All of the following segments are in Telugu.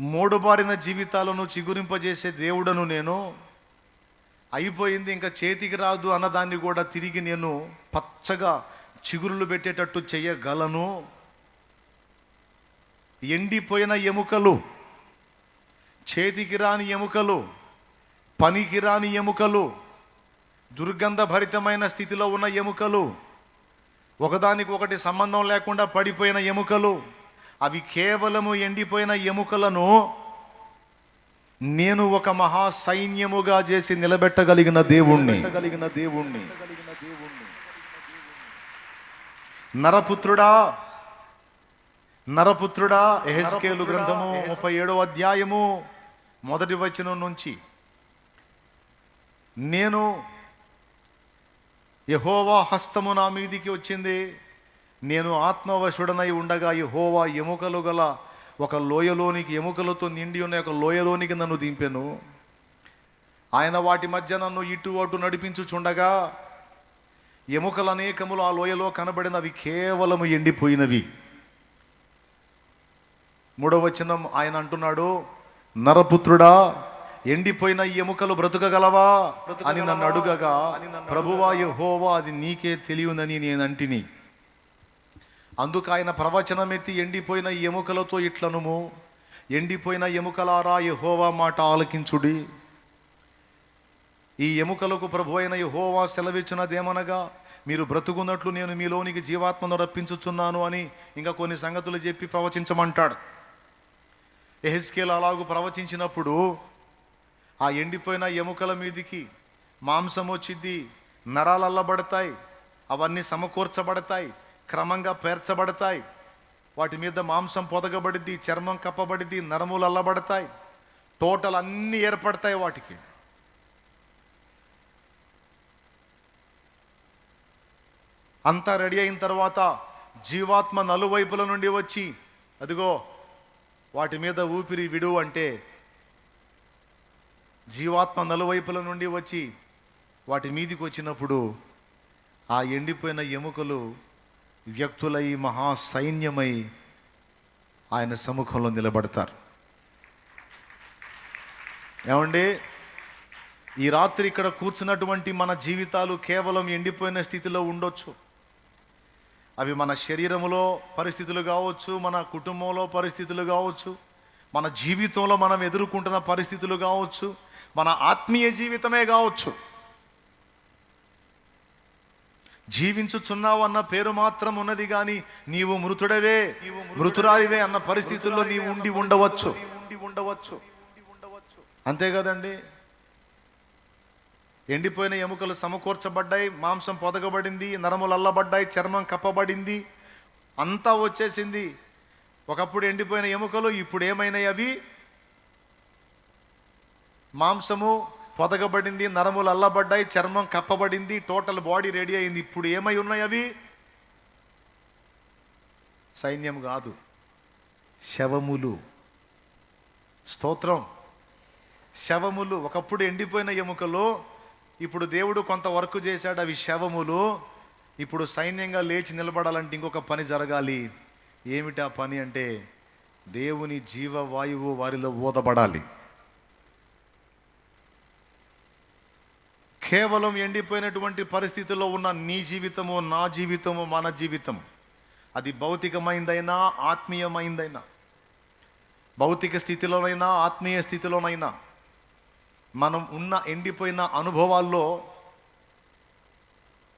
మూడుబారిన జీవితాలను చిగురింపజేసే దేవుడను నేను. అయిపోయింది ఇంకా చేతికి రాదు అన్నదాన్ని కూడా తిరిగి నేను పచ్చగా చిగురులు పెట్టేటట్టు చేయగలను. ఎండిపోయిన ఎముకలు, చేతికి రాని ఎముకలు, పనికి రాని ఎముకలు, దుర్గంధభరితమైన స్థితిలో ఉన్న ఎముకలు, ఒకదానికి ఒకటి సంబంధం లేకుండా పడిపోయిన ఎముకలు, అవి కేవలము ఎండిపోయిన ఎముకలను నేను ఒక మహా సైన్యముగా చేసి నిలబెట్టగలిగిన దేవుణ్ణి. నరపుత్రుడా యెహెజ్కేలు గ్రంథము 37వ అధ్యాయము 1వ వచనం నుంచి, నేను యెహోవా హస్తము నా మీదికి వచ్చింది, నేను ఆత్మవశుడనై ఉండగా యెహోవా ఎముకలు గల ఒక లోయలోనికి, ఎముకలతో నిండి ఉన్న ఒక లోయలోనికి నన్ను దింపెను. ఆయన వాటి మధ్య నన్ను ఇటు అటు నడిపించుచుండగా ఎముకలు అనేకములు ఆ లోయలో కనబడినవి కేవలము ఎండిపోయినవి. 3వ వచనం ఆయన అంటున్నాడు, నరపుత్రుడా, ఎండిపోయిన ఎముకలు బ్రతుకగలవా అని నన్ను అడుగగా, ప్రభువా యెహోవా అది నీకే తెలియనని నేను అంటిని. అందుకు ఆయన ప్రవచనం ఎత్తి, ఎండిపోయిన ఎముకలతో ఇట్లనుము, ఎండిపోయిన ఎముకలారా యెహోవా మాట ఆలకించుడి. ఈ ఎముకలకు ప్రభు అయిన యెహోవా సెలవిచ్చినదేమనగా, మీరు బ్రతుకున్నట్లు నేను మీలోనికి జీవాత్మను రప్పించుచున్నాను అని ఇంకా కొన్ని సంగతులు చెప్పి ప్రవచించమంటాడు. యెహెజ్కేలు అలాగూ ప్రవచించినప్పుడు ఆ ఎండిపోయిన ఎముకల మీదికి మాంసం వచ్చింది, నరాలు అల్లబడతాయి, అవన్నీ సమకూర్చబడతాయి, క్రమంగా పేర్చబడతాయి, వాటి మీద మాంసం పొదగబడిద్ది, చర్మం కప్పబడిద్ది, నరములు అల్లబడతాయి, టోటల్ అన్నీ ఏర్పడతాయి. వాటికి అంతా రెడీ అయిన తర్వాత జీవాత్మ నలువైపుల నుండి వచ్చి, అదిగో వాటి మీద ఊపిరి విడు అంటే, జీవాత్మ నలువైపుల నుండి వచ్చి వాటి మీదికి వచ్చినప్పుడు ఆ ఎండిపోయిన ఎముకలు వ్యక్తులై మహా సైన్యమై ఆయన సముఖంలో నిలబడతారు. ఏమండి, ఈ రాత్రి ఇక్కడ కూర్చున్నటువంటి మన జీవితాలు కేవలం ఎండిపోయిన స్థితిలో ఉండొచ్చు. అవి మన శరీరములో పరిస్థితులు కావచ్చు, మన కుటుంబంలో పరిస్థితులు కావచ్చు, మన జీవితంలో మనం ఎదుర్కొంటున్న పరిస్థితులు కావచ్చు, మన ఆత్మీయ జీవితమే కావచ్చు. జీవించుచున్నావు అన్న పేరు మాత్రం ఉన్నది కానీ నీవు మృతుడవే, మృతురాలివే అన్న పరిస్థితుల్లో నీవు ఉండి ఉండవచ్చు. అంతే కదండి. ఎండిపోయిన ఎముకలు సమకూర్చబడ్డాయి, మాంసం పొదగబడింది, నరములు అల్లబడ్డాయి, చర్మం కప్పబడింది, అంతా వచ్చేసింది. ఒకప్పుడు ఎండిపోయిన ఎముకలు, ఇప్పుడు ఏమైనాయి? అవి మాంసము పొదగబడింది, నరములు అల్లబడ్డాయి, చర్మం కప్పబడింది, టోటల్ బాడీ రెడీ అయింది. ఇప్పుడు ఏమై ఉన్నాయి? అవి సైన్యం కాదు, శవములు. స్తోత్రం. శవములు. ఒకప్పుడు ఎండిపోయిన ఎముకలు, ఇప్పుడు దేవుడు కొంత వర్క్ చేశాడు, అవి శవములు. ఇప్పుడు సైన్యంగా లేచి నిలబడాలంటే ఇంకొక పని జరగాలి. ఏమిటా పని అంటే, దేవుని జీవవాయువు వారిలో ఊదబడాలి. కేవలం ఎండిపోయినటువంటి పరిస్థితుల్లో ఉన్న నీ జీవితము, నా జీవితము, మన జీవితం, అది భౌతికమైందైనా ఆత్మీయమైందైనా, భౌతిక స్థితిలోనైనా ఆత్మీయ స్థితిలోనైనా, మనం ఉన్న ఎండిపోయిన అనుభవాల్లో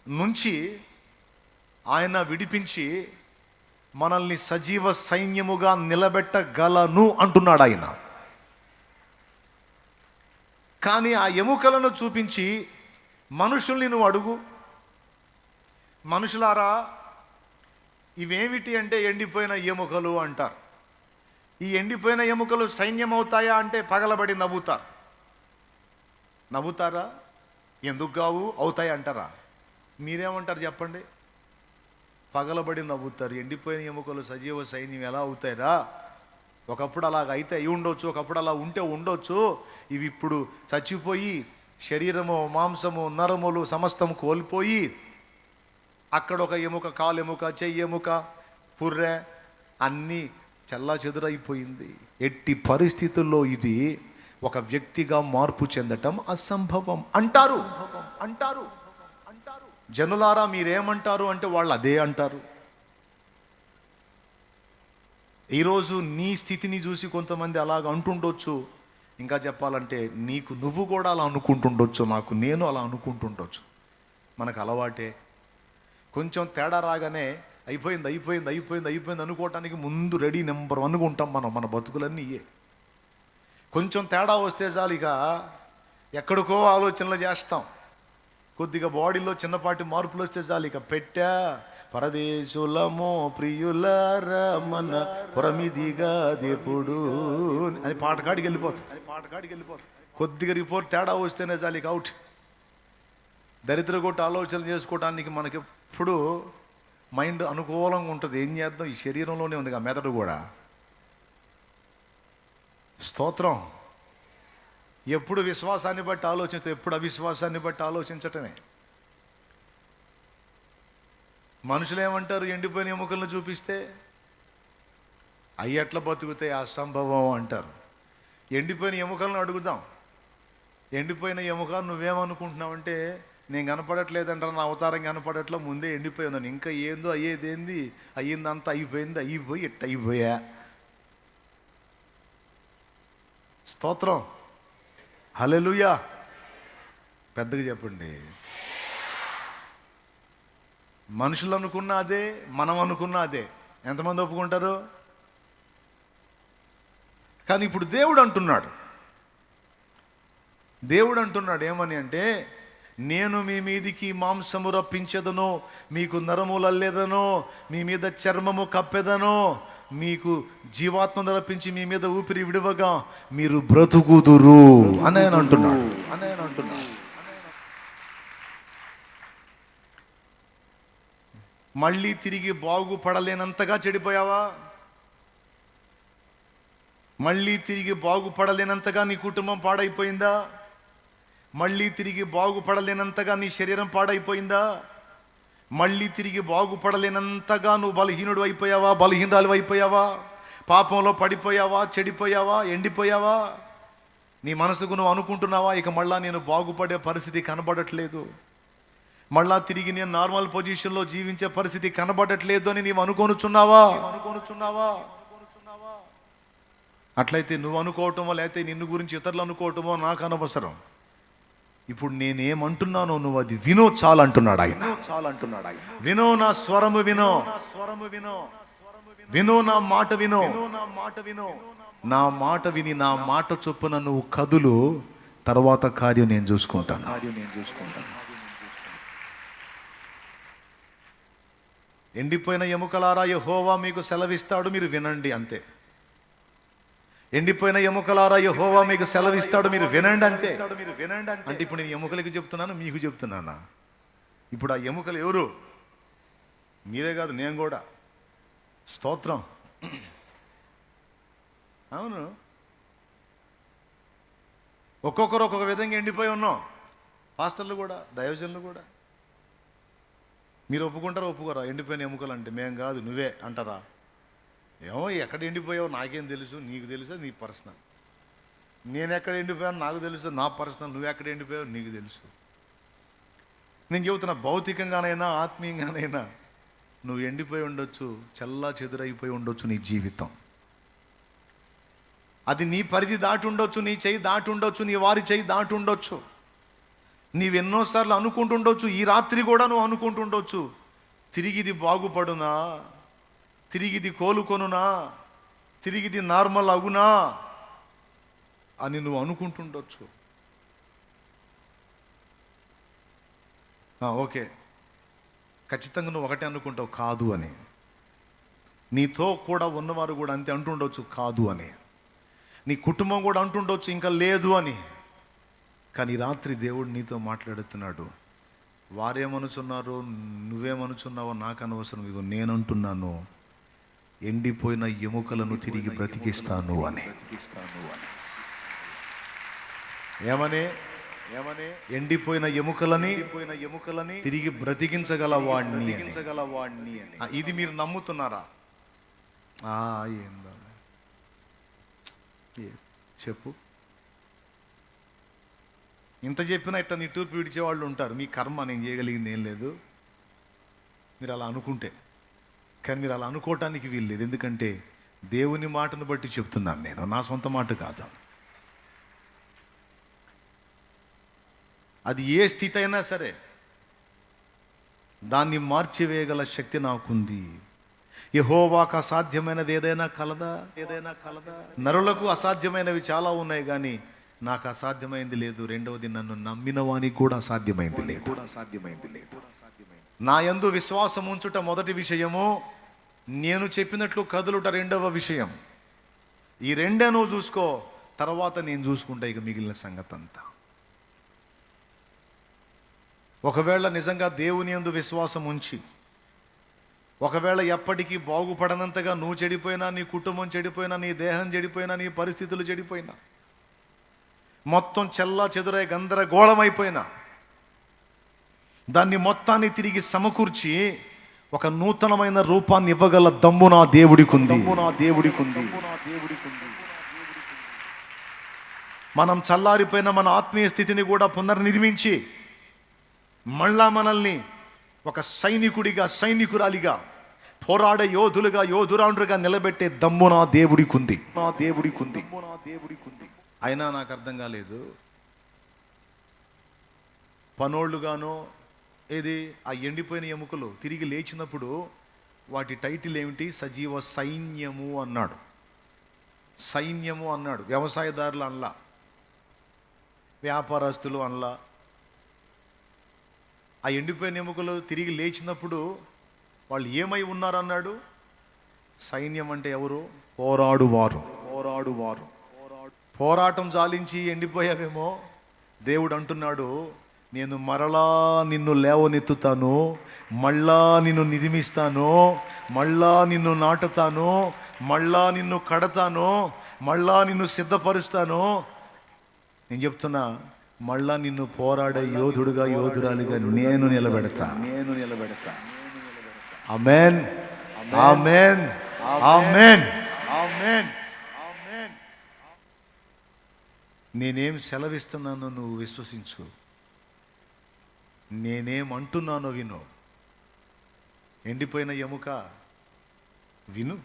నుంచి ఆయన విడిపించి మనల్ని సజీవ సైన్యముగా నిలబెట్టగలను అంటున్నాడు ఆయన. కానీ ఆ ఎముకలను చూపించి మనుషుల్ని నువ్వు అడుగు, మనుషులారా ఇవేమిటి అంటే ఎండిపోయిన ఎముకలు అంటారు. ఈ ఎండిపోయిన ఎముకలు సైన్యం అవుతాయా అంటే పగలబడి నవ్వుతారా? ఎందుకు కావు, అవుతాయి అంటారా? మీరేమంటారు చెప్పండి? పగలబడి నవ్వుతారు. ఎండిపోయిన ఎముకలు సజీవ సైన్యం ఎలా అవుతాయిరా? ఒకప్పుడు అలాగ అయితే అయి ఉండొచ్చు, ఒకప్పుడు అలా ఉంటే ఉండొచ్చు. ఇవి ఇప్పుడు చచ్చిపోయి శరీరము, మాంసము, నరములు సమస్తం కోల్పోయి అక్కడ ఒక ఎముక, కాలు ఎముక, చెయ్యి ఎముక, పుర్రె అన్నీ చల్లా చెదురైపోయింది. ఎట్టి పరిస్థితుల్లో ఇది ఒక వ్యక్తిగా మార్పు చెందటం అసంభవం అంటారు. అంటారు జనులారా మీరేమంటారు అంటే వాళ్ళు అదే అంటారు. ఈరోజు నీ స్థితిని చూసి కొంతమంది అలాగ అంటుండొచ్చు. ఇంకా చెప్పాలంటే నీకు నువ్వు కూడా అలా అనుకుంటుండొచ్చు, నేను అలా అనుకుంటుండొచ్చు. మనకు అలవాటే. కొంచెం తేడా రాగానే అయిపోయింది అయిపోయింది అయిపోయింది అయిపోయింది అనుకోవటానికి ముందు రెడీ నెంబర్ 1గా ఉంటాం మన బతుకులన్నీ ఇయే. కొంచెం తేడా వస్తే చాలు ఇక ఎక్కడికో ఆలోచనలు చేస్తాం. కొద్దిగా బాడీలో చిన్నపాటి మార్పులు వస్తే చాలు ఇక పెట్టా పరదేశులమో ప్రియులారా మన పురమిదిగా దేవుడు అని పాటకాడికి వెళ్ళిపోతాం. కొద్దిగా రిపోర్ట్ తేడా వస్తేనే చాలు ఇక అవుట్. దరిద్ర కొట్టి ఆలోచనలు చేసుకోవడానికి మనకి ఎప్పుడు మైండ్ అనుకూలంగా ఉంటుంది. ఏం చేద్దాం, ఈ శరీరంలోనే ఉంది ఆ మెదడు కూడా. స్తోత్రం. ఎప్పుడు విశ్వాసాన్ని బట్టి ఆలోచిస్తే ఎప్పుడు అవిశ్వాసాన్ని బట్టి ఆలోచించటమే. మనుషులు ఏమంటారు, ఎండిపోయిన ఎముకలను చూపిస్తే అవి ఎట్లా బతుకుతాయి అసంభవం అంటారు. ఎండిపోయిన ఎముకలను అడుగుదాం. ఎండిపోయిన ఎముక నువ్వేమనుకుంటున్నావంటే నేను కనపడట్లేదంటారా, నా అవతారం కనపడట్లా, ముందే ఎండిపోయిందని. ఇంకా ఏందో అయ్యేదేంది, అయ్యిందంతా అయిపోయింది, అయిపోయి ఎట్ట అయిపోయా. స్తోత్రం. హల్లెలూయా. పెద్దగా చెప్పండి. మనుషులు అనుకున్న అదే, మనం అనుకున్న అదే. ఎంతమంది ఒప్పుకుంటారు? కానీ ఇప్పుడు దేవుడు అంటున్నాడు ఏమని అంటే, నేను మీ మీదికి మాంసము రప్పించేదను, మీకు నరములు అల్లేదను, మీ మీద చర్మము కప్పెదను, మీకు జీవాత్మను రప్పించి మీ మీద ఊపిరి విడవగా మీరు బ్రతుకుదురు అని ఆయన అంటున్నాడు. మళ్ళీ తిరిగి బాగుపడలేనంతగా చెడిపోయావా? మళ్ళీ తిరిగి బాగుపడలేనంతగా నీ కుటుంబం పాడైపోయిందా? మళ్ళీ తిరిగి బాగుపడలేనంతగా నీ శరీరం పాడైపోయిందా? మళ్ళీ తిరిగి బాగుపడలేనంతగా నువ్వు బలహీనుడు అయిపోయావా, బలహీనురాలు అయిపోయావా? పాపంలో పడిపోయావా, చెడిపోయావా, ఎండిపోయావా? నీ మనసుకు నువ్వు అనుకుంటున్నావా, ఇక మళ్ళా నేను బాగుపడే పరిస్థితి కనబడట్లేదు, మళ్ళా తిరిగి నేను నార్మల్ పొజిషన్లో జీవించే పరిస్థితి కనబడట్లేదు అని నీవు అనుకొనుచున్నావా? అట్లయితే నువ్వు అనుకోవటమో లేకపోతే నిన్ను గురించి ఇతరులు అనుకోవటమో నాకు అనవసరం. ఇప్పుడు నేనేమంటున్నానో నువ్వు అది వినో చాలు అంటున్నాడు ఆయన. వినో నా స్వరము వినో, వినో నా మాట వినో, నా మాట విని నా మాట చొప్పున నువ్వు కదులు, తర్వాత కార్యం నేను చూసుకుంటాను. ఎండిపోయిన ఎముకలారా యెహోవా మీకు సెలవిస్తాడు, మీరు వినండి అంతే. ఎండిపోయిన ఎముకలారా యెహోవా మీకు సెలవిస్తాడు, మీరు వినండి అంతే. అంటే ఇప్పుడు నేను ఎముకలకి చెప్తున్నాను, మీకు చెప్తున్నానా? ఇప్పుడు ఆ ఎముకలు ఎవరు? మీరే కాదు, నేను కూడా. స్తోత్రం. అవును, ఒక్కొక్కరు ఒక్కొక్క విధంగా ఎండిపోయి ఉన్నాం. పాస్టర్లు కూడా, దైవజనులు కూడా. మీరు ఒప్పుకుంటారా ఒప్పుకోరా? ఎండిపోయిన ఎముకలు అంటే మేం కాదు నువ్వే అంటారా? ఏమో ఎక్కడ ఎండిపోయావు నాకేం తెలుసు, నీకు తెలుసు, నీ పర్సనల్. నేను ఎక్కడ ఎండిపోయాను నాకు తెలుసు, నా పర్సనల్. నువ్వు ఎక్కడ ఎండిపోయావు నీకు తెలుసు. నేను చెబుతున్నా, భౌతికంగానైనా ఆత్మీయంగానైనా నువ్వు ఎండిపోయి ఉండొచ్చు, చల్లా చెదురైపోయి ఉండొచ్చు నీ జీవితం. అది నీ పరిధి దాటి ఉండొచ్చు, నీ చెయ్యి దాటి ఉండొచ్చు, నీ వారి చెయ్యి దాటి ఉండొచ్చు. నీవెన్నోసార్లు అనుకుంటుండొచ్చు, ఈ రాత్రి కూడా నువ్వు అనుకుంటుండొచ్చు, తిరిగిది బాగుపడునా, తిరిగిది కోలుకొనునా, తిరిగిది నార్మల్ అగునా అని నువ్వు అనుకుంటుండొచ్చు. ఓకే, ఖచ్చితంగా నువ్వు ఒకటే అనుకుంటావు, కాదు అని. నీతో కూడా ఉన్నవారు కూడా అంతే అంటుండొచ్చు, కాదు అని. నీ కుటుంబం కూడా అంటుండొచ్చు, ఇంకా లేదు అని. కానీ రాత్రి దేవుడు నీతో మాట్లాడుతున్నాడు. వారేమనుచున్నారో నువ్వేమనుచున్నావో నాకు అనవసరం, ఇదిగో నేనంటున్నాను, ఎండిపోయిన ఎముకలను తిరిగి బ్రతికిస్తాను అని. ఏమనే ఎండిపోయిన ఎముకలని తిరిగి బ్రతికించగల వాడిని. ఇది మీరు నమ్ముతున్నారా? ఏందో చెప్పు. ఇంత చెప్పినా ఇట్లా నిట్టూర్పు విడిచేవాళ్ళు ఉంటారు. మీ కర్మ, నేను చేయగలిగింది ఏం లేదు, మీరు అలా అనుకుంటే. కానీ మీరు అలా అనుకోవటానికి వీల్లేదు. ఎందుకంటే దేవుని మాటను బట్టి చెప్తున్నాను, నేను నా సొంత మాట కాదు. అది ఏ స్థితి అయినా సరే దాన్ని మార్చివేయగల శక్తి నాకుంది. యెహోవాకు అసాధ్యమైనది ఏదైనా కలదా? నరులకు అసాధ్యమైనవి చాలా ఉన్నాయి, కానీ నాకు అసాధ్యమైంది లేదు. రెండవది, నన్ను నమ్మిన వానికి కూడా అసాధ్యమైంది లేదు. నా యందు విశ్వాసం ఉంచుట మొదటి విషయము, నేను చెప్పినట్లు కదులుట రెండవ విషయం. ఈ రెండే నువ్వు చూసుకో, తర్వాత నేను చూసుకుంటా ఇక మిగిలిన సంగతి అంతా. ఒకవేళ నిజంగా దేవుని యందు విశ్వాసం ఉంచి, ఒకవేళ ఎప్పటికీ బాగుపడనంతగా నువ్వు చెడిపోయినా, నీ కుటుంబం చెడిపోయినా, నీ దేహం చెడిపోయినా, నీ పరిస్థితులు చెడిపోయినా, మొత్తం చెల్లా చెదురై గందరగోళమైపోయినా, దాన్ని మొత్తాన్ని తిరిగి సమకూర్చి ఒక నూతనమైన రూపాన్ని ఇవ్వగల దమ్ము నా దేవుడికి ఉంది. మనం చల్లారిపోయిన మన ఆత్మీయ స్థితిని కూడా పునర్నిర్మించి మళ్ళా మనల్ని ఒక సైనికుడిగా, సైనికురాలిగా, పోరాడే యోధులుగా, యోధురాండ్రుగా నిలబెట్టే దమ్ము నా దేవుడికి ఉంది. అయినా నాకు అర్థం కాలేదు, పనోళ్ళుగానో ఏది ఆ ఎండిపోయిన ఎముకలు తిరిగి లేచినప్పుడు వాటి టైటిల్ ఏమిటి? సజీవ సైన్యము అన్నాడు. సైన్యము అన్నాడు. వ్యవసాయదారులు అనలా, వ్యాపారస్తులు అనలా. ఆ ఎండిపోయిన ఎముకలు తిరిగి లేచినప్పుడు వాళ్ళు ఏమై ఉన్నారన్నాడు? సైన్యం అంటే ఎవరు? పోరాడువారు. పోరాటం చాలించి ఎండిపోయావేమో, దేవుడు అంటున్నాడు, నేను మరలా నిన్ను లేవనెత్తుతాను, మళ్ళా నిన్ను నిర్మిస్తాను, మళ్ళా నిన్ను నాటుతాను, మళ్ళా నిన్ను కడతాను, మళ్ళా నిన్ను సిద్ధపరుస్తాను. నేను చెప్తున్నా, మళ్ళా నిన్ను పోరాడే యోధుడుగా, యోధురాలిగా నేను నిలబెడతా. ఆమేన్, ఆమేన్, ఆమేన్. నేనేం సెలవిస్తున్నానో నువ్వు విశ్వసించు, నేనేమంటున్నానో విను. ఎండిపోయిన ఎముక విను,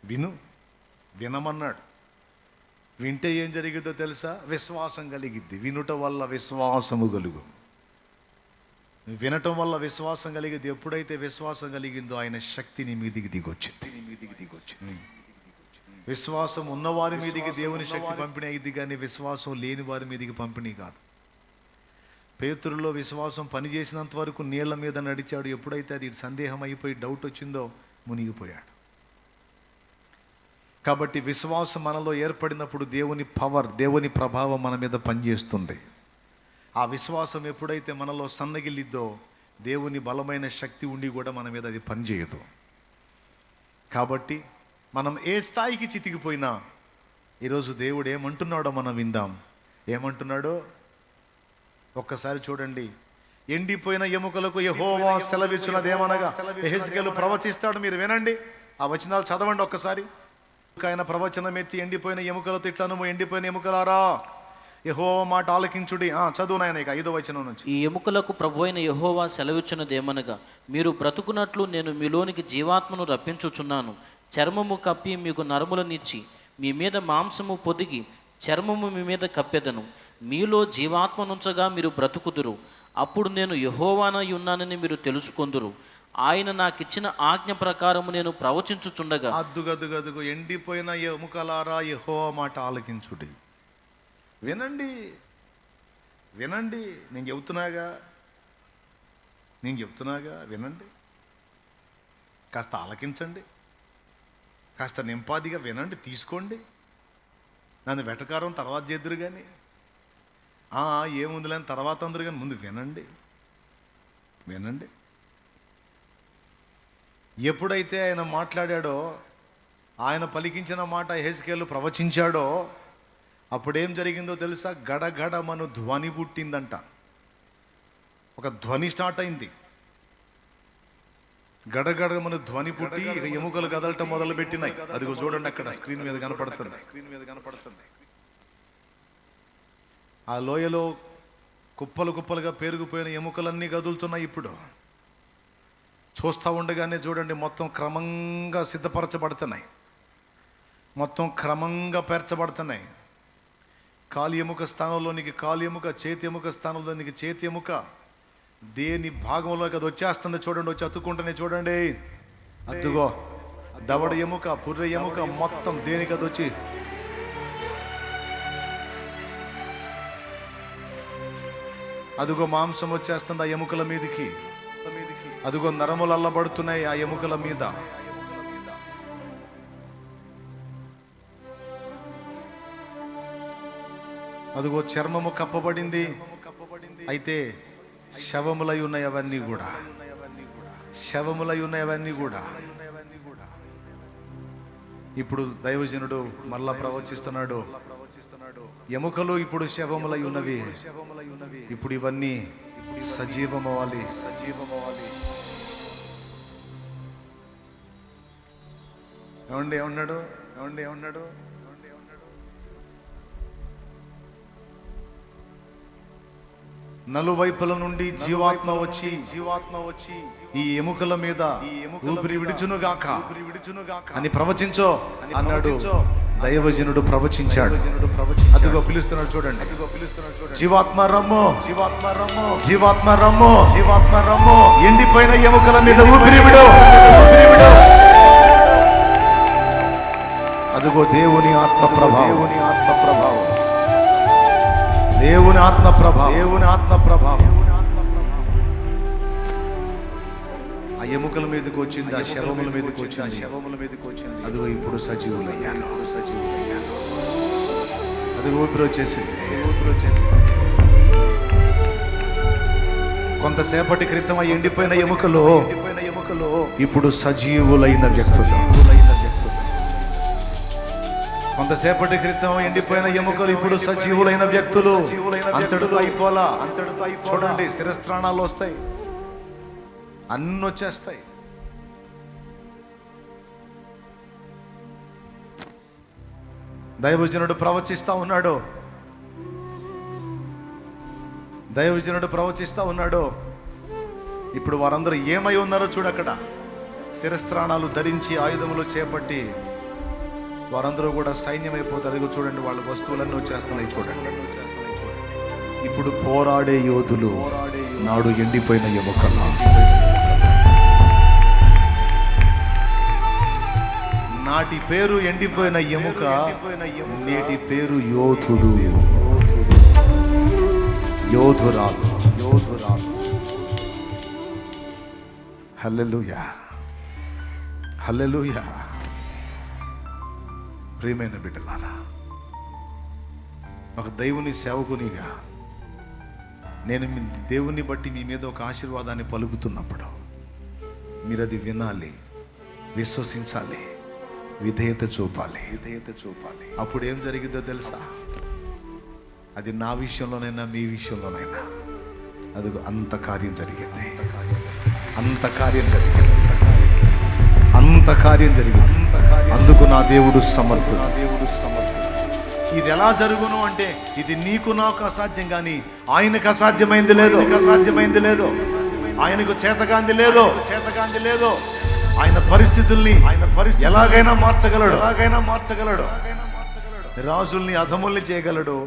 విను, వినమన్నాడు. వింటే ఏం జరిగిద్దో తెలుసా? విశ్వాసం కలిగిద్ది. వినుట వల్ల విశ్వాసము కలుగు. వినటం వల్ల విశ్వాసం కలిగిద్ది. ఎప్పుడైతే విశ్వాసం కలిగిందో ఆయన శక్తి నీ మీదికి దిగొచ్చింది. విశ్వాసం ఉన్నవారి మీదికి దేవుని శక్తి పంపిణీ అయ్యింది, కానీ విశ్వాసం లేని వారి మీదికి పంపిణీ కాదు. పేతురులో విశ్వాసం పనిచేసినంత వరకు నీళ్ల మీద నడిచాడు. ఎప్పుడైతే అది సందేహం అయిపోయి డౌట్ వచ్చిందో మునిగిపోయాడు. కాబట్టి విశ్వాసం మనలో ఏర్పడినప్పుడు దేవుని పవర్, దేవుని ప్రభావం మన మీద పనిచేస్తుంది. ఆ విశ్వాసం ఎప్పుడైతే మనలో సన్నగిల్లిద్దో దేవుని బలమైన శక్తి ఉండి కూడా మన మీద అది పనిచేయదు. కాబట్టి మనం ఏ స్థాయికి చితికిపోయినా ఈరోజు దేవుడు ఏమంటున్నాడో మనం విందాం. ఏమంటున్నాడో ఒక్కసారి చూడండి. ఎండిపోయిన ఎముకలకు యెహోవా సెలవిచ్చినదేమనగా, యెహెజ్కేలు ప్రవచిస్తాడు. మీరు వినండి, ఆ వచనాలు చదవండి ఒక్కసారి. ఆయన ప్రవచనం ఎత్తి, ఎండిపోయిన ఎముకలతో ఇట్లను, ఎండిపోయిన ఎముకలారా యెహోవా మాట ఆలకించుడి. చదువు నాయన ఇక 5వ వచనం నుంచి. ఈ ఎముకలకు ప్రభువైన యెహోవా సెలవిచ్చినదేమనగా, మీరు బ్రతుకున్నట్లు నేను మీలోనికి జీవాత్మను రప్పించుచున్నాను. చర్మము కప్పి మీకు నరములనిచ్చి మీ మీద మాంసము పొదిగి చర్మము మీ మీద కప్పెదను. మీలో జీవాత్మనుంచగా మీరు బ్రతుకుదురు. అప్పుడు నేను యెహోవానై ఉన్నానని మీరు తెలుసుకొందురు. ఆయన నాకిచ్చిన ఆజ్ఞ ప్రకారము నేను ప్రవచించుచుండగా. అద్దుగదుగదుగు ఎండిపోయిన ఎముకలారా యెహోవా మాట ఆలకించుడి. వినండి, వినండి, నేను చెబుతున్నాగా వినండి. కాస్త ఆలకించండి, కాస్త నింపాదిగా వినండి, తీసుకోండి. నన్ను వెటకారం తర్వాత చేద్దురు కానీ, ఏముందిలేని తర్వాత అందరు కానీ ముందు వినండి, వినండి. ఎప్పుడైతే ఆయన మాట్లాడాడో, ఆయన పలికించిన మాట యెహెజ్కేలు ప్రవచించాడో, అప్పుడేం జరిగిందో తెలుసా? గడగడమను ధ్వని పుట్టిందంట. ఒక ధ్వని స్టార్ట్ అయింది. గడగడమని ధ్వని పుట్టి ఇక ఎముకలు కదలటం మొదలు పెట్టినాయి. అదిగో చూడండి, అక్కడ స్క్రీన్ మీద కనపడుతుంది. ఆ లోయలో కుప్పలు కుప్పలుగా పేరుకుపోయిన ఎముకలన్నీ కదులుతున్నాయి. ఇప్పుడు చూస్తూ ఉండగానే చూడండి, మొత్తం క్రమంగా సిద్ధపరచబడుతున్నాయి, మొత్తం క్రమంగా పేర్చబడుతున్నాయి. కాలి ఎముక స్థానంలోనికి కాలి ఎముక, చేతి ఎముక స్థానంలోనికి చేతి ఎముక, దేని భాగంలోకి అది వచ్చేస్తుంది చూడండి, వచ్చి అతుక్కుంటూనే చూడండి. అద్దుగో దవడ ఎముక, పుర్రె ఎముక, మొత్తం దేనికి అది వచ్చి అదిగో మాంసం వచ్చేస్తుంది ఆ ఎముకల మీదకి. అదిగో నరములు అల్లబడుతున్నాయి ఆ ఎముకల మీద. అదిగో చర్మము కప్పబడింది. అయితే శవములై ఉన్నాయి అవన్నీ కూడా, శవములై ఉన్నాయి అవన్నీ కూడా. ఇప్పుడు దైవజనుడు మళ్ళా ప్రవచిస్తున్నాడు, ఎముకలు ఇప్పుడు శవములై ఉన్నవి, ఇప్పుడు ఇవన్నీ సజీవమవ్వాలి. ఏమన్నాడు? నలువైపుల నుండి జీవాత్మ వచ్చి ఈ ఎముకల మీద ఊపిరి విడుచునుగాక అని ప్రవచించో అన్నాడు. దైవజనుడు ప్రవచించాడు. అదిగో పిలుస్తున్నాడు చూడండి, జీవాత్మ రమ్ము, జీవాత్మ రమ్ము, జీవాత్మ రమ్ము, జీవాత్మ రమ్ము, ఎండిపోయిన ఎముకల మీద ఊపిరి విడు. అదిగో దేవుని ఆత్మ ప్రభావం, దేవుని ఆత్మ ప్రభావం, దేవుని ఆత్మ ప్రభావం, దేవుని ఆత్మ ప్రభావం ఆ ఎముకల మీదకి వచ్చింది, ఆ శవముల మీదకి వచ్చింది, శవముల మీదకి వచ్చింది. అదిగో ఇప్పుడు సజీవులయ్యాను, అది ఊపిరి వచ్చేసింది. కొంతసేపటి క్రితం ఆ ఎండిపోయిన ఎముకలు ఇప్పుడు సజీవులైన వ్యక్తులు. కొంతసేపటి క్రితం ఎండిపోయిన ఎముకలు ఇప్పుడు సజీవులైన వ్యక్తులు. అంతటితో అయిపోలా, చూడండి శిరస్త్రాణాలు వస్తాయి, అన్నీ వచ్చేస్తాయి. దైవజనుడు ప్రవచిస్తా ఉన్నాడు, దైవజనుడు ప్రవచిస్తా ఉన్నాడు. ఇప్పుడు వారందరూ ఏమై ఉన్నారో చూడక్కడ, శిరస్త్రాణాలు ధరించి ఆయుధములు చేపట్టి వారందరూ కూడా సైన్యమైపోతారు. అదిగో చూడండి, వాళ్ళ వస్తువులన్నీ వచ్చేస్తున్నాయి చూడండి. ఇప్పుడు పోరాడే యోధులు నాడు ఎండిపోయిన ఎముకల, నాటి పేరు ఎండిపోయిన ఎముక, నేటి పేరు యోధుడు, యోధురాలు, యోధురాలు. హల్లెలూయా, హల్లెలూయా. ప్రియమైన బిడ్డలారా, ఒక దైవుని సేవకునిగా నేను దేవుని బట్టి మీ మీద ఒక ఆశీర్వాదాన్ని పలుకుతున్నప్పుడు మీరు అది వినాలి, విశ్వసించాలి, విధేయత చూపాలి, విధేయత చూపాలి. అప్పుడు ఏం జరిగిందో తెలుసా? అది నా విషయంలోనైనా మీ విషయంలోనైనా అది అంత కార్యం జరిగింది, అంత కార్యం జరిగింది, అంత కార్యం జరిగింది. అందుకు నా దేవుడు సమర్థుడు, దేవుడు సమర్థుడు. ఇది ఎలా జరుగును అంటే, ఇది నీకు నాకు అసాధ్యం, కానీ ఆయనకు అసాధ్యమైంది లేదు, అసాధ్యమైంది లేదు, ఆయనకు చేతగాంది లేదు, చేతగాంది లేదు. ఆయన పరిస్థితుల్ని ఎలాగైనా మార్చగలడు, ఎలాగైనా మార్చగలడు. రాజుల్ని అధముల్ని చేయగలడు,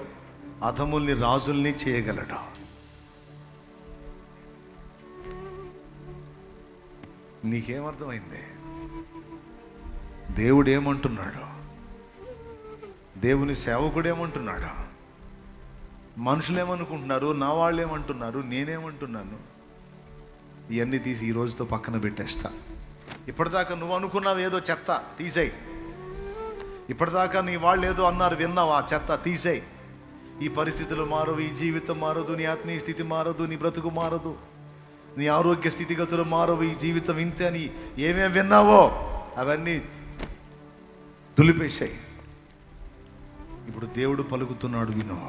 అధముల్ని రాజుల్ని చేయగలడు. నీకేమర్థమైంది? దేవుడు ఏమంటున్నాడు? దేవుని సేవకుడు ఏమంటున్నాడు? మనుషులు ఏమనుకుంటున్నారు? నా వాళ్ళు ఏమంటున్నారు? నేనేమంటున్నాను? ఇవన్నీ తీసి ఈ రోజుతో పక్కన పెట్టేస్తా. ఇప్పటిదాకా నువ్వు అనుకున్నావు ఏదో చెత్త తీసేయి. ఇప్పటిదాకా నీ వాళ్ళు ఏదో అన్నారు విన్నావు, ఆ చెత్త తీసేయి. ఈ పరిస్థితులు మారవు, ఈ జీవితం మారదు, నీ ఆత్మీయ స్థితి మారదు, నీ బ్రతుకు మారదు, నీ ఆరోగ్య స్థితిగతులు మారవు, ఈ జీవితం ఇంతే అని ఏమేం విన్నావో అవన్నీ దులిపేశాయి. ఇప్పుడు దేవుడు పలుకుతున్నాడు, విను.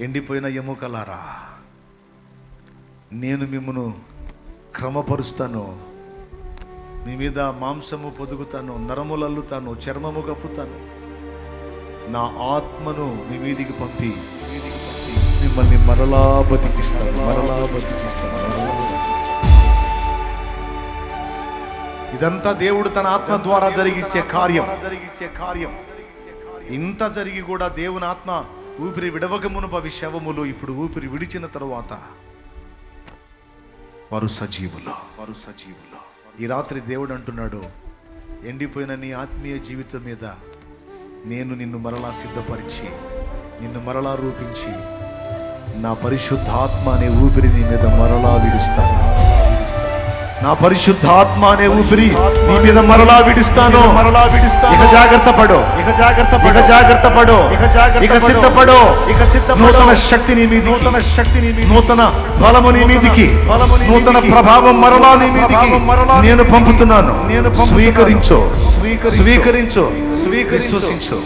ఎండిపోయిన ఎముకలారా, నేను మిమ్మును క్రమపరుస్తాను, నీ మీద మాంసము పొదుగుతాను, నరములు అల్లుతాను, చర్మము కప్పుతాను, నా ఆత్మను మీ మీదికి పంపి మిమ్మల్ని మరలా బతికిస్తాను, మరలా బతికిస్తాను, మరలా బతికిస్తాను. ఇదంతా దేవుడు తన ఆత్మ ద్వారా జరిగించే కార్యం. ఇంత జరిగి కూడా దేవుని ఆత్మ ఊపిరి విడవక మునుపు అవి శవములు, ఇప్పుడు ఊపిరి విడిచిన తరువాత వారు సజీవులు. ఈ రాత్రి దేవుడు అంటున్నాడు, ఎండిపోయిన నీ ఆత్మీయ జీవితం మీద నేను నిన్ను మరలా సిద్ధపరిచి, నిన్ను మరలా రూపించి, నా పరిశుద్ధాత్మ అనే ఊపిరి నీ మీద మరలా విడుస్తాను. నా పరిశుద్ధాత్మ అనే ఊపిరి నీ మీద మరలా విడుస్తాను. ఇక జాగ్రత్త పడు, ఇక సిద్ధపడు. నూతన శక్తి నీ మీదికి, నూతన బలము నీ మీదికి, నూతన ప్రభావం మరలా నీ మీదికి నేను పంపుతున్నాను. స్వీకరించు, విశ్వసించు.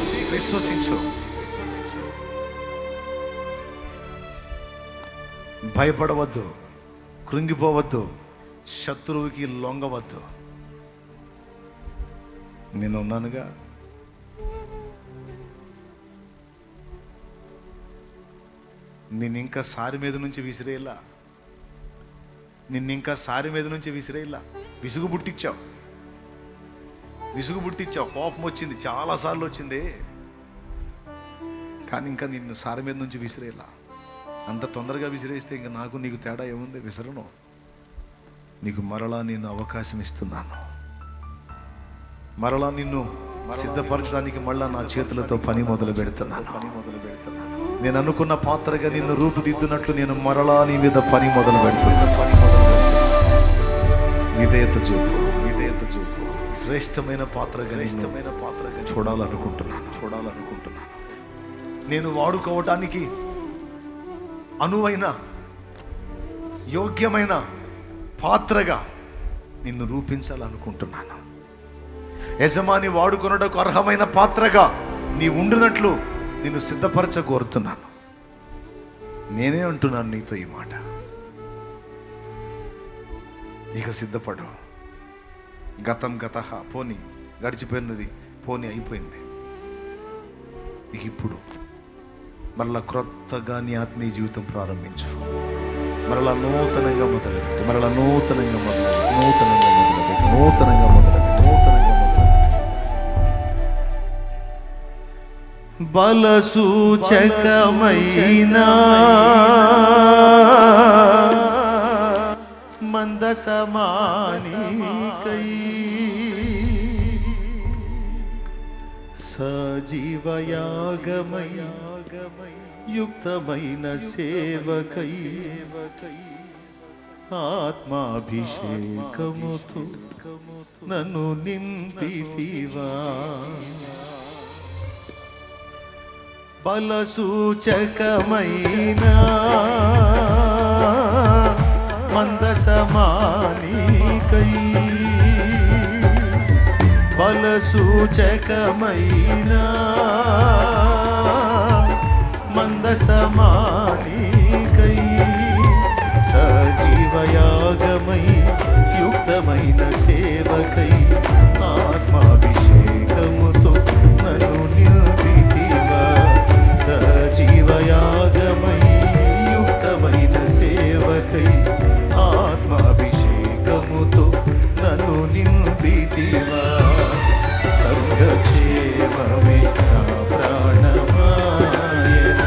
భయపడవద్దు, కృంగిపోవద్దు, శత్రువుకి లొంగవద్దు. నేనున్నానుగా. నిన్ను ఇంకా సారి మీద నుంచి విసిరేలా, విసుగు పుట్టించావు, కోపం వచ్చింది, చాలాసార్లు వచ్చింది, కానీ ఇంకా నిన్ను సారి మీద నుంచి విసిరేలా. అంత తొందరగా విసిరేస్తే ఇంకా నాకు నీకు తేడా ఏముంది? విసరను. నీకు మరలా నేను అవకాశం ఇస్తున్నాను. మరలా నిన్ను సిద్ధపరచడానికి మళ్ళా నా చేతులతో పని మొదలు పెడుతున్నాను. నేను అనుకున్న పాత్రగా నిన్ను రూపుదిద్దునట్లు నేను మరలా నీ మీద పని మొదలు పెడుతున్నాను. విధేయత చూపు. శ్రేష్టమైన పాత్రగా చూడాలనుకుంటున్నాను. నేను వాడుకోవటానికి అనువైన, యోగ్యమైన పాత్రగా నిన్ను రూపించాలనుకుంటున్నాను. యజమాని వాడుకొనుటకు అర్హమైన పాత్రగా నీ ఉండినట్లు నిన్ను సిద్ధపరచ కోరుతున్నాను. నేనే అంటున్నాను నీతో ఈ మాట. ఇక సిద్ధపడు. గతం గతః, పోనీ గడిచిపోయినది పోనీ, అయిపోయింది. ఇక ఇప్పుడు మరలా క్రొత్తగా నీ ఆత్మీయ జీవితం ప్రారంభించు. మరలా నూతనంగా మొదలుపెట్టు. బలసూచకమైన మందసమానికై సజీవయాగమై యుక్తమైన సేవకై ఆత్మాభిషేకముతో నన్ను నింపితివా. బలసూచకమైన మందసమానికై, బలసూచకమైన మందసమానికై సజీవయాగమై యుక్తమైన సేవకై ఆత్మాభిషేకముతో నన్ను నింపితివా. సజీవయాగమై యుక్తమైన సేవకై ఆత్మాభిషేకముతో నన్ను నింపితివా. సంఘక్షేమమే నా ప్రాణమాయన,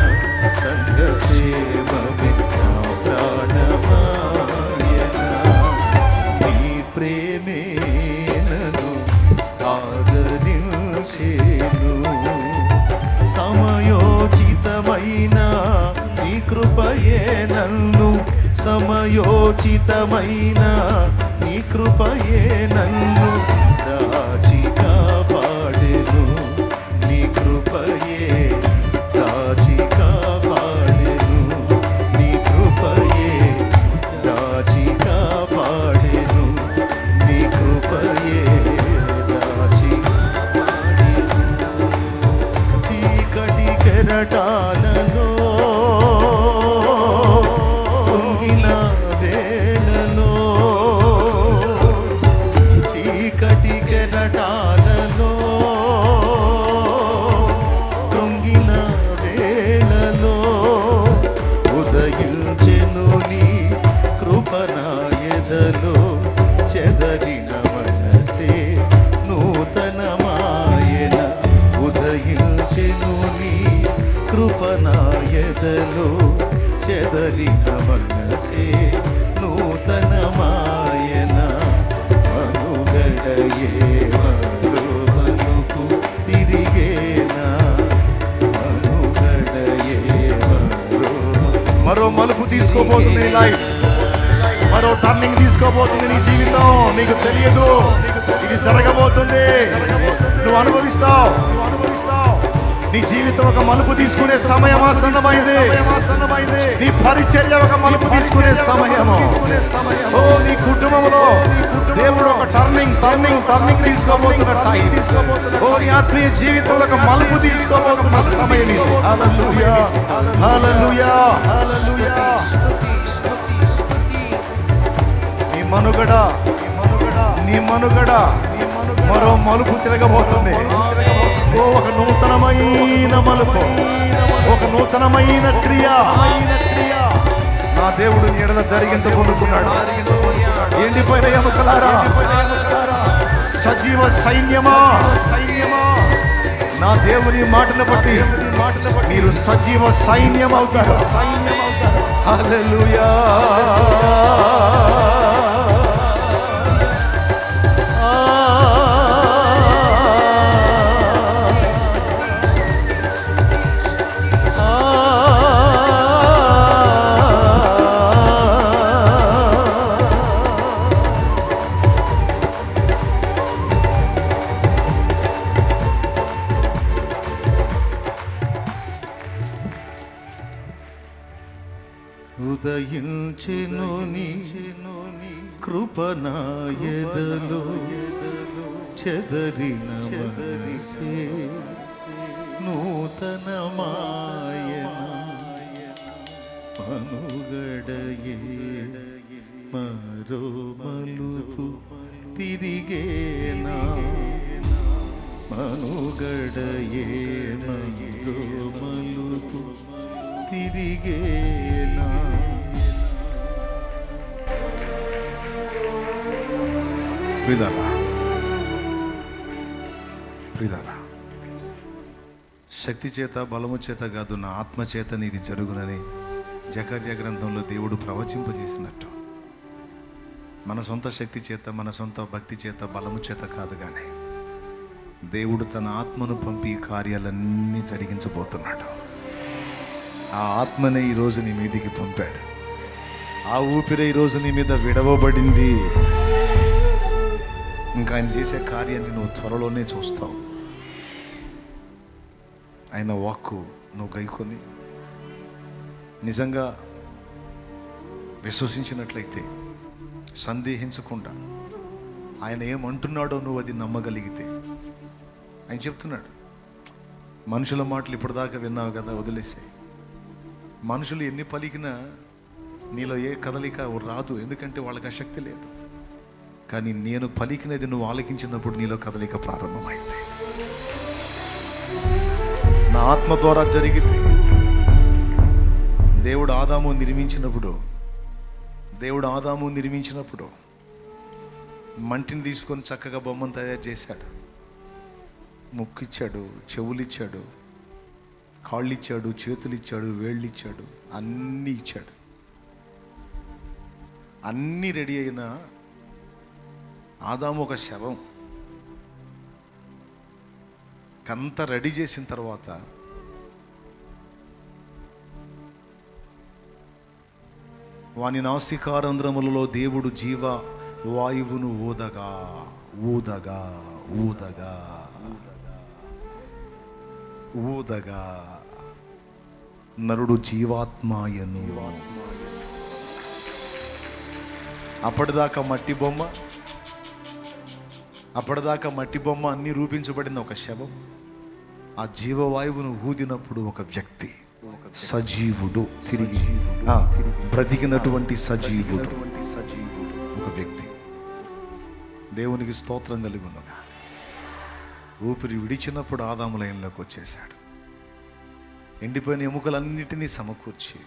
సంఘక్షేమమే నా ప్రాణమాయన. నీ ప్రేమే నన్ను ఆదరించేను. సమయోచితమైన నీ కృపయే నన్ను, సమయోచితమైన నీ కృపయే నన్ను దాచి కాపాడెను. నీ కృపయే దాచి కాపాడెను. నీ కృపయే దాచి కాపాడెను. నీ కృపయే దాచి కాపాడెను. చీకటి కెరటాలలో కృంగిన వేళలో, ఉదయించెను నీ కృపనాయదలో చెదరిన మనసే నూతనమాయన మనుగడయే మరో మలుపు తిరిగేనా మనుగడయే మరో మలుపు తీసుకోబోతుంది నీ లైఫ్, మరో టర్నింగ్ తీసుకోబోతుంది నీ జీవితం. నీకు తెలియదు, ఇది జరగబోతుంది, నువ్వు అనుభవిస్తావు. నీ జీవితం ఒక మలుపు తీసుకునే సమయం ఆసన్నమైంది. నీ పరిచర్య ఒక మలుపు తీసుకునే సమయము. ఓ నీ కుటుంబంలో దేవుడు ఒక టర్నింగ్ తీసుకోబోతున్న టైం. ఓ నీ ఆత్మీయ జీవితంలో ఒక మలుపు తీసుకోబోతున్న సమయం ఇది. హల్లెలూయా, హల్లెలూయా, హల్లెలూయా. నీ మనుగడ మరో మలుపు తిరగబోతుంది. ఓ ఒక నూతనమైన మలుపు, ఒక నూతనమైన క్రియ నా దేవుడు నీ ఎడల జరిగించబోతున్నాడు. ఎండిపోయిన ఎముకలారా, సజీవ సైన్యమా, నా దేవుని మాటను బట్టి మీరు సజీవ సైన్యం అవుతారు. హల్లెలూయా. ఉదయించెను నీ కృపనాయదలో చెదరిన మనసే నూతనమాయన మనుగడయే మరో మలుపు తిరిగేనా మనుగడయే మరో మలుపు తిరిగేనా. ప్రియులారా, శక్తి చేత బలము చేత కాదు, నా ఆత్మ చేత నీది జరుగునని జకర్య గ్రంథంలో దేవుడు ప్రవచింపజేసినట్టు మన సొంత శక్తి చేత, మన సొంత భక్తి చేత, బలము చేత కాదు, కానీ దేవుడు తన ఆత్మను పంపి ఈ కార్యాలన్నీ జరిగించబోతున్నాడు. ఆ ఆత్మనే ఈరోజు నీ మీదికి పంపాడు. ఆ ఊపిరి ఈరోజు నీ మీద విడవబడింది. ఇంకా ఆయన చేసే కార్యాన్ని నువ్వు త్వరలోనే చూస్తావు. ఆయన వాక్కు నువ్వు గైకొని నిజంగా విశ్వసించినట్లయితే, సందేహించకుండా ఆయన ఏమంటున్నాడో నువ్వు అది నమ్మగలిగితే, ఆయన చెప్తున్నాడు, మనుషుల మాటలు ఇప్పటిదాకా విన్నావు కదా, వదిలేసాయి. మనుషులు ఎన్ని పలికినా నీలో ఏ కదలిక రాదు, ఎందుకంటే వాళ్ళకి ఆ శక్తి లేదు. కానీ నేను పలికినది నువ్వు ఆలకించినప్పుడు నీలో కదలిక ప్రారంభమైంది. నా ఆత్మ ద్వారా జరిగింది. దేవుడు ఆదాము నిర్మించినప్పుడు మంటిని తీసుకొని చక్కగా బొమ్మను తయారు చేశాడు. ముక్కిచ్చాడు, చెవులిచ్చాడు, కాళ్ళు ఇచ్చాడు, చేతులు ఇచ్చాడు, వేళ్ళు ఇచ్చాడు, అన్నీ ఇచ్చాడు. అన్నీ రెడీ అయిన ఆదాము ఒక శవం. కంత రెడీ చేసిన తర్వాత వాని నాసికారంధ్రములలో దేవుడు జీవ వాయువును ఊదగా ఊదగా ఊదగా ఊదగా నరుడు జీవాత్మాయను. అప్పటిదాకా మట్టి బొమ్మ అన్ని రూపించబడిన ఒక శవం. ఆ జీవవాయువును ఊదినప్పుడు ఒక వ్యక్తి, సజీవుడు, తిరిగి బ్రతికినటువంటి సజీవుడు, ఒక వ్యక్తి. దేవునికి స్తోత్రం కలుగును. ఊపిరి విడిచినప్పుడు ఆదాము లైన్లోకి వచ్చేశాడు. ఎండిపోయిన ఎముకలన్నిటినీ సమకూర్చి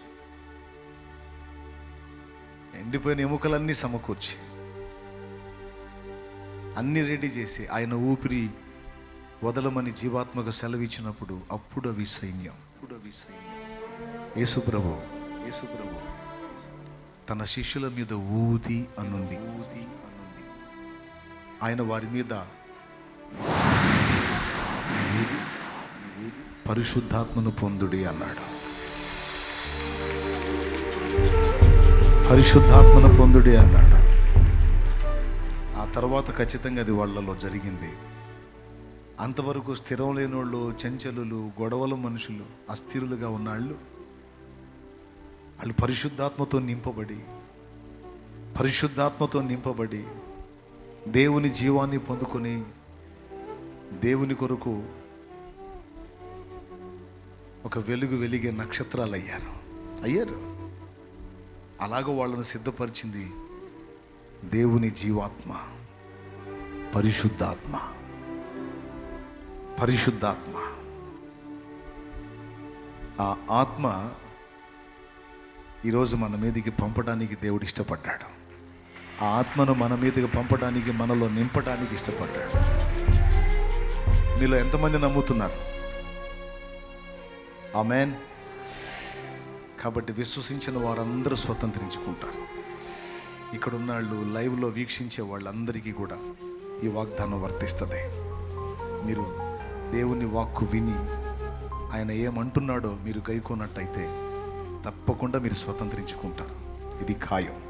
అన్ని రెడీ చేసి ఆయన ఊపిరి వదలమని జీవాత్మక సెలవిచ్చినప్పుడు అప్పుడు అవి సైన్యం. యేసుప్రభు తన శిష్యుల మీద ఊది అనుంది. ఆయన వారి మీద పరిశుద్ధాత్మను పొందుడి అన్నాడు. పరిశుద్ధాత్మను పొందుడి అన్నాడు. ఆ తర్వాత ఖచ్చితంగా అది వాళ్ళలో జరిగింది. అంతవరకు స్థిరం లేని వాళ్ళు, చంచలులు, గొడవల మనుషులు, అస్థిరులుగా ఉన్నాళ్ళు వాళ్ళు పరిశుద్ధాత్మతో నింపబడి దేవుని జీవాన్ని పొందుకొని దేవుని కొరకు ఒక వెలిగే నక్షత్రాలు అయ్యారు. అలాగూ వాళ్ళని సిద్ధపరిచింది దేవుని జీవాత్మ, పరిశుద్ధాత్మ. ఆ ఆత్మ ఈరోజు మన మీదకి పంపడానికి దేవుడు ఇష్టపడ్డాడు. ఆ ఆత్మను మన మీదకి పంపడానికి, మనలో నింపడానికి ఇష్టపడ్డాడు. మీలో ఎంతమంది నమ్ముతున్నారు? ఆమేన్. కాబట్టి విశ్వసించిన వారందరూ స్వతంత్రించుకుంటారు. ఇక్కడ ఉన్న వాళ్ళు, లైవ్లో వీక్షించే వాళ్ళందరికీ కూడా ఈ వాగ్దానం వర్తిస్తుంది. మీరు దేవుని వాక్కు విని ఆయన ఏమంటున్నాడో మీరు గైకోనట్టయితే తప్పకుండా మీరు స్వతంత్రించుకుంటారు. ఇది ఖాయం.